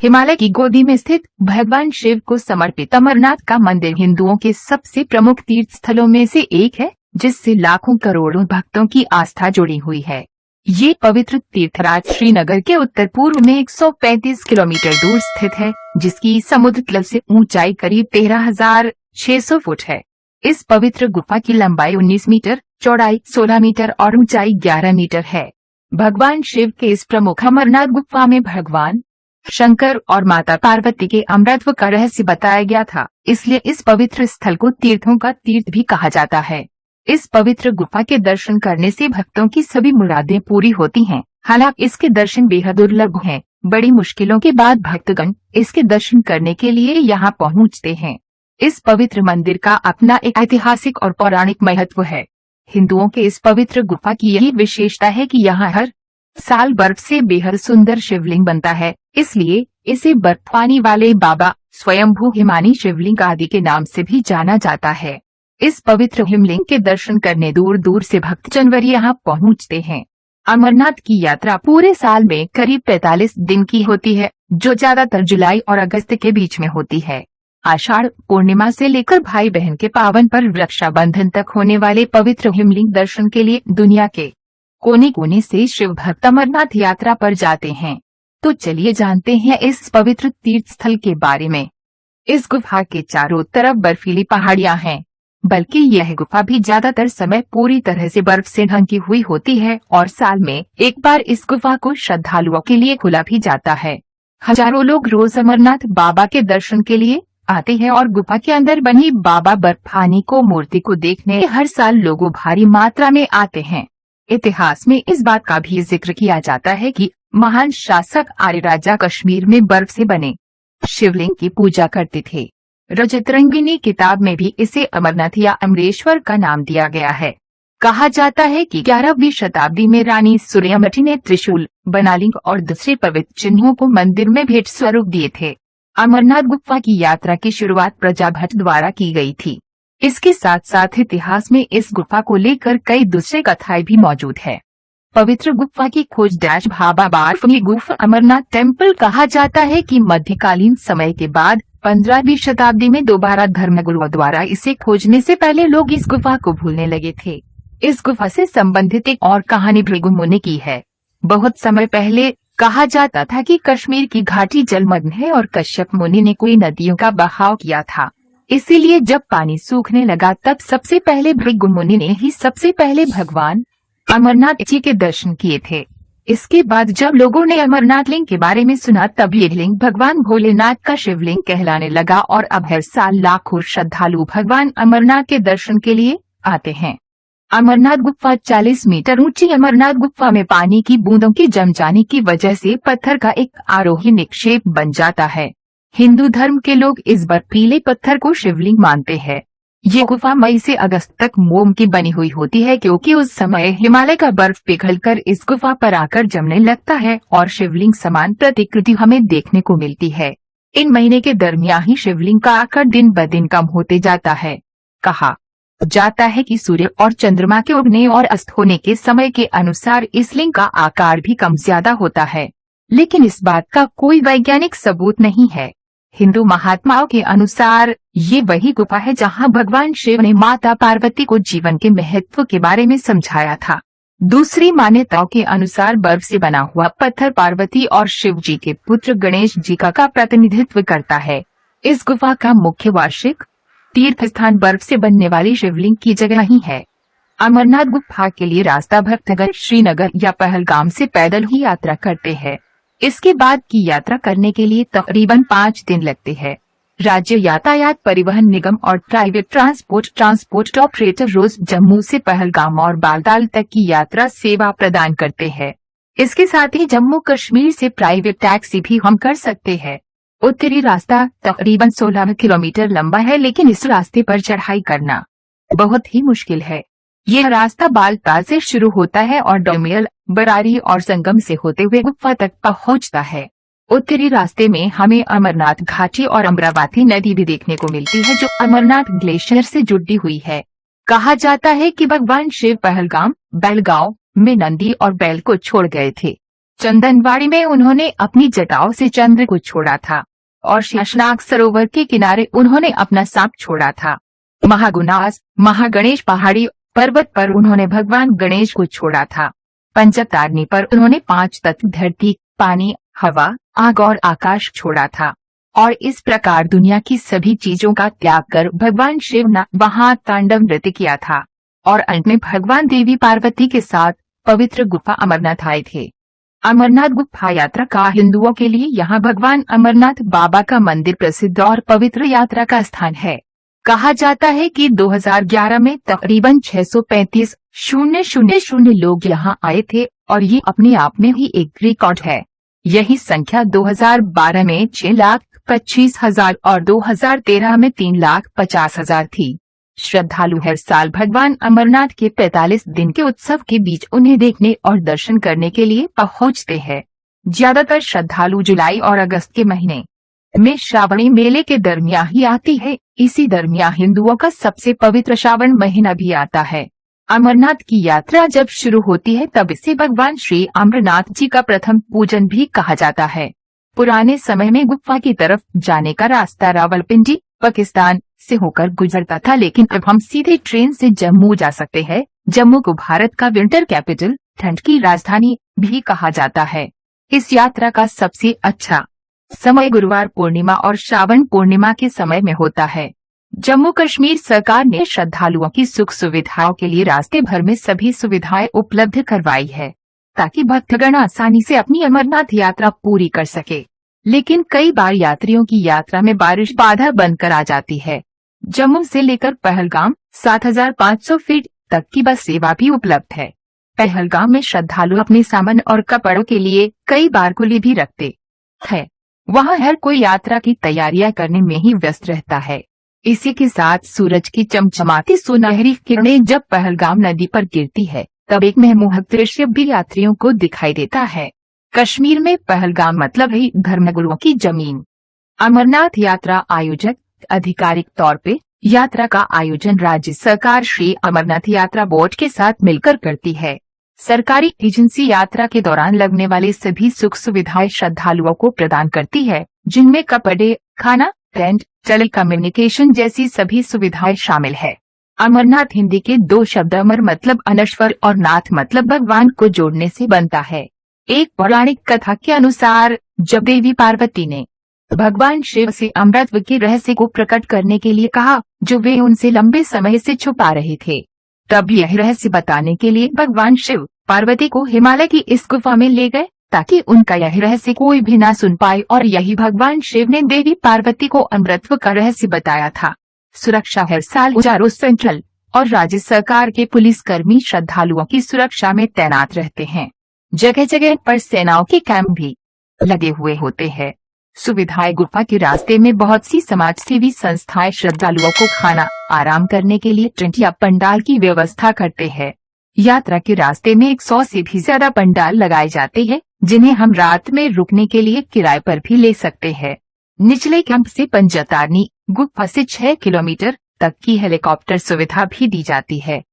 हिमालय की गोदी में स्थित भगवान शिव को समर्पित अमरनाथ का मंदिर हिंदुओं के सबसे प्रमुख तीर्थ स्थलों में से एक है, जिससे लाखों करोड़ों भक्तों की आस्था जुड़ी हुई है। ये पवित्र तीर्थराज श्रीनगर के उत्तर पूर्व में 135 किलोमीटर दूर स्थित है, जिसकी समुद्र तल से ऊंचाई करीब 13,600 फुट है। इस पवित्र गुफा की लंबाई 19 मीटर, चौड़ाई 16 मीटर और ऊंचाई 11 मीटर है। भगवान शिव के इस प्रमुख अमरनाथ गुफा में भगवान शंकर और माता पार्वती के अमरत्व का रहस्य बताया गया था, इसलिए इस पवित्र स्थल को तीर्थों का तीर्थ भी कहा जाता है। इस पवित्र गुफा के दर्शन करने से भक्तों की सभी मुरादें पूरी होती हैं। हालांकि इसके दर्शन बेहद दुर्लभ हैं। बड़ी मुश्किलों के बाद भक्तगण इसके दर्शन करने के लिए यहाँ पहुँचते हैं। इस पवित्र मंदिर का अपना एक ऐतिहासिक और पौराणिक महत्व है। हिंदुओं के इस पवित्र गुफा की यही विशेषता है कि यहाँ हर साल बर्फ से बेहद सुंदर शिवलिंग बनता है, इसलिए इसे बर्फानी वाले बाबा, स्वयंभू हिमानी शिवलिंग आदि के नाम से भी जाना जाता है। इस पवित्र हिमलिंग के दर्शन करने दूर दूर से भक्तजन यहाँ पहुँचते हैं। अमरनाथ की यात्रा पूरे साल में करीब 45 दिन की होती है, जो ज्यादातर जुलाई और अगस्त के बीच में होती है। आषाढ़ पूर्णिमा से लेकर भाई बहन के पावन पर्व रक्षाबंधन तक होने वाले पवित्र हिमलिंग दर्शन के लिए दुनिया के कोने कोने से शिव भक्त अमरनाथ यात्रा पर जाते हैं। तो चलिए जानते हैं इस पवित्र तीर्थ स्थल के बारे में। इस गुफा के चारों तरफ बर्फीली पहाड़ियां हैं, बल्कि यह गुफा भी ज्यादातर समय पूरी तरह से बर्फ से ढकी हुई होती है और साल में एक बार इस गुफा को श्रद्धालुओं के लिए खुला भी जाता है। हजारों लोग रोज अमरनाथ बाबा के दर्शन के लिए आते हैं और गुफा के अंदर बनी बाबा बर्फानी को मूर्ति को देखने हर साल लोगों भारी मात्रा में आते हैं। इतिहास में इस बात का भी जिक्र किया जाता है कि महान शासक आर्य राजा कश्मीर में बर्फ से बने शिवलिंग की पूजा करते थे। रजतरंगिनी किताब में भी इसे अमरनाथ या अमरेश्वर का नाम दिया गया है। कहा जाता है कि 11वीं शताब्दी में रानी सूर्यमती ने त्रिशूल, बनालिंग और दूसरे पवित्र चिन्हों को मंदिर में भेंट स्वरूप दिए थे। अमरनाथ गुफा की यात्रा की शुरुआत प्रजाभट्ट द्वारा की गई थी। इसके साथ साथ इतिहास में इस गुफा को लेकर कई दूसरे कथाएं भी मौजूद है। पवित्र गुफा की खोज बाबा बर्फानी गुफा अमरनाथ टेम्पल कहा जाता है कि मध्यकालीन समय के बाद 15वीं शताब्दी में दोबारा धर्मगुरुओं द्वारा इसे खोजने से पहले लोग इस गुफा को भूलने लगे थे। इस गुफा से संबंधित एक और कहानी भृगु मुनि की है। बहुत समय पहले कहा जाता था कि कश्मीर की घाटी जलमग्न है और कश्यप मुनि ने कोई नदियों का बहाव किया था। इसीलिए जब पानी सूखने लगा तब सबसे पहले भृगु मुनि ने ही सबसे पहले भगवान अमरनाथ जी के दर्शन किए थे। इसके बाद जब लोगों ने अमरनाथ लिंग के बारे में सुना तब ये लिंग भगवान भोलेनाथ का शिवलिंग कहलाने लगा और अब हर साल लाखों श्रद्धालु भगवान अमरनाथ के दर्शन के लिए आते हैं। अमरनाथ गुफा 40 मीटर ऊंची अमरनाथ गुफा में पानी की बूंदों के जम जाने की वजह से पत्थर का एक आरोही निक्षेप बन जाता है। हिंदू धर्म के लोग इस बर्फीले पत्थर को शिवलिंग मानते हैं। ये गुफा मई से अगस्त तक मोम की बनी हुई होती है, क्योंकि उस समय हिमालय का बर्फ पिघलकर इस गुफा पर आकर जमने लगता है और शिवलिंग समान प्रतिकृति हमें देखने को मिलती है। इन महीने के दरमियान ही शिवलिंग का आकार दिन ब दिन कम होते जाता है। कहा जाता है कि सूर्य और चंद्रमा के उगने और अस्त होने के समय के अनुसार इस लिंग का आकार भी कम ज्यादा होता है, लेकिन इस बात का कोई वैज्ञानिक सबूत नहीं है। हिंदू महात्माओं के अनुसार ये वही गुफा है जहां भगवान शिव ने माता पार्वती को जीवन के महत्व के बारे में समझाया था। दूसरी मान्यताओं के अनुसार बर्फ से बना हुआ पत्थर पार्वती और शिव जी के पुत्र गणेश जी का प्रतिनिधित्व करता है। इस गुफा का मुख्य वार्षिक तीर्थ स्थान बर्फ से बनने वाली शिवलिंग की जगह ही है। अमरनाथ गुफा के लिए रास्ता भक्तगण श्रीनगर या पहलगाम से पैदल ही यात्रा करते हैं। इसके बाद की यात्रा करने के लिए तकरीबन 5 दिन लगते हैं। राज्य यातायात परिवहन निगम और प्राइवेट ट्रांसपोर्ट ऑपरेटर रोज जम्मू से पहलगाम और बालताल तक की यात्रा सेवा प्रदान करते हैं। इसके साथ ही जम्मू कश्मीर से प्राइवेट टैक्सी भी हम कर सकते हैं। उत्तरी रास्ता तकरीबन 16 किलोमीटर लंबा है, लेकिन इस रास्ते पर चढ़ाई करना बहुत ही मुश्किल है। यह रास्ता बालताल से शुरू होता है और डोमियल, बरारी और संगम से होते हुए गुफा तक पहुंचता है। उत्तरी रास्ते में हमें अमरनाथ घाटी और अमरावती नदी भी देखने को मिलती है, जो अमरनाथ ग्लेशियर से जुड़ी हुई है। कहा जाता है कि भगवान शिव पहलगाम, बेलगांव में नंदी और बैल को छोड़ गए थे। चंदनवाड़ी में उन्होंने अपनी जटाओं से चंद्र को छोड़ा था और शेषनाग सरोवर के किनारे उन्होंने अपना सांप छोड़ा था। महागुनास महागणेश पहाड़ी पर्वत पर उन्होंने भगवान गणेश को छोड़ा था। पंचतारनी पर उन्होंने 5 तत्व धरती, पानी, हवा, आग और आकाश छोड़ा था और इस प्रकार दुनिया की सभी चीजों का त्याग कर भगवान शिव ने वहां तांडव नृत्य किया था और अंत में भगवान देवी पार्वती के साथ पवित्र गुफा अमरनाथ आए थे। अमरनाथ गुफा यात्रा का हिंदुओं के लिए यहाँ भगवान अमरनाथ बाबा का मंदिर प्रसिद्ध और पवित्र यात्रा का स्थान है। कहा जाता है कि 2011 में तकरीबन 635,000 लोग यहाँ आए थे और ये अपने आप में ही एक रिकॉर्ड है। यही संख्या 2012 में 6,25,000 और 2013 में 3,50,000 थी। श्रद्धालु हर साल भगवान अमरनाथ के 45 दिन के उत्सव के बीच उन्हें देखने और दर्शन करने के लिए पहुंचते हैं। ज्यादातर श्रद्धालु जुलाई और अगस्त के महीने में श्रावणी मेले के दरमियान ही आती है। इसी दरमियान हिंदुओं का सबसे पवित्र श्रावण महीना भी आता है। अमरनाथ की यात्रा जब शुरू होती है तब इसे भगवान श्री अमरनाथ जी का प्रथम पूजन भी कहा जाता है। पुराने समय में गुफा की तरफ जाने का रास्ता रावलपिंडी पाकिस्तान से होकर गुजरता था, लेकिन अब हम सीधे ट्रेन से जम्मू जा सकते हैं। जम्मू को भारत का विंटर कैपिटल, ठंड की राजधानी भी कहा जाता है। इस यात्रा का सबसे अच्छा समय गुरुवार पूर्णिमा और श्रावण पूर्णिमा के समय में होता है। जम्मू कश्मीर सरकार ने श्रद्धालुओं की सुख सुविधाओं के लिए रास्ते भर में सभी सुविधाएं उपलब्ध करवाई है ताकि भक्तगण आसानी से अपनी अमरनाथ यात्रा पूरी कर सके। लेकिन कई बार यात्रियों की यात्रा में बारिश बाधा बनकर आ जाती है। जम्मू से लेकर पहलगाम 7,500 फीट तक की बस सेवा भी उपलब्ध है। पहलगाम में श्रद्धालु अपने सामान और कपड़ों के लिए कई बार कुली भी रखते हैं। वहाँ हर कोई यात्रा की तैयारियां करने में ही व्यस्त रहता है। इसी के साथ सूरज की चमचमाती सुनहरी किरणें जब पहलगाम नदी पर गिरती है तब एक मनमोहक दृश्य भी यात्रियों को दिखाई देता है। कश्मीर में पहलगाम मतलब है धर्मगुरुओं की जमीन। अमरनाथ यात्रा आयोजक आधिकारिक तौर पे यात्रा का आयोजन राज्य सरकार श्री अमरनाथ यात्रा बोर्ड के साथ मिलकर करती है। सरकारी एजेंसी यात्रा के दौरान लगने वाले सभी सुख सुविधाएं श्रद्धालुओं को प्रदान करती है, जिनमें कपड़े, खाना, टेंट, टेली कम्युनिकेशन जैसी सभी सुविधाएं शामिल है। अमरनाथ हिंदी के 2 शब्द अमर मतलब अनश्वर और नाथ मतलब भगवान को जोड़ने से बनता है। एक पौराणिक कथा के अनुसार जब देवी पार्वती ने भगवान शिव से अमृतत्व के रहस्य को प्रकट करने के लिए कहा, जो वे उनसे लंबे समय से छुपा रहे थे, तब यह रहस्य बताने के लिए भगवान शिव पार्वती को हिमालय की इस गुफा में ले गए ताकि उनका यह रहस्य कोई भी ना सुन पाए, और यही भगवान शिव ने देवी पार्वती को अमृतत्व का रहस्य बताया था। सुरक्षा हर साल उजारो सेंट्रल और राज्य सरकार के पुलिसकर्मी श्रद्धालुओं की सुरक्षा में तैनात रहते हैं। जगह जगह पर सेनाओं के कैंप भी लगे हुए होते हैं। सुविधाएं गुफा के रास्ते में बहुत सी समाज सेवी संस्थाएं श्रद्धालुओं को खाना, आराम करने के लिए टेंट या पंडाल की व्यवस्था करते हैं। यात्रा के रास्ते में 100 से भी ज्यादा पंडाल लगाए जाते हैं, जिन्हें हम रात में रुकने के लिए किराए पर भी ले सकते हैं। निचले कैंप से पंचतारनी गुफा से 6 किलोमीटर तक की हेलीकॉप्टर सुविधा भी दी जाती है।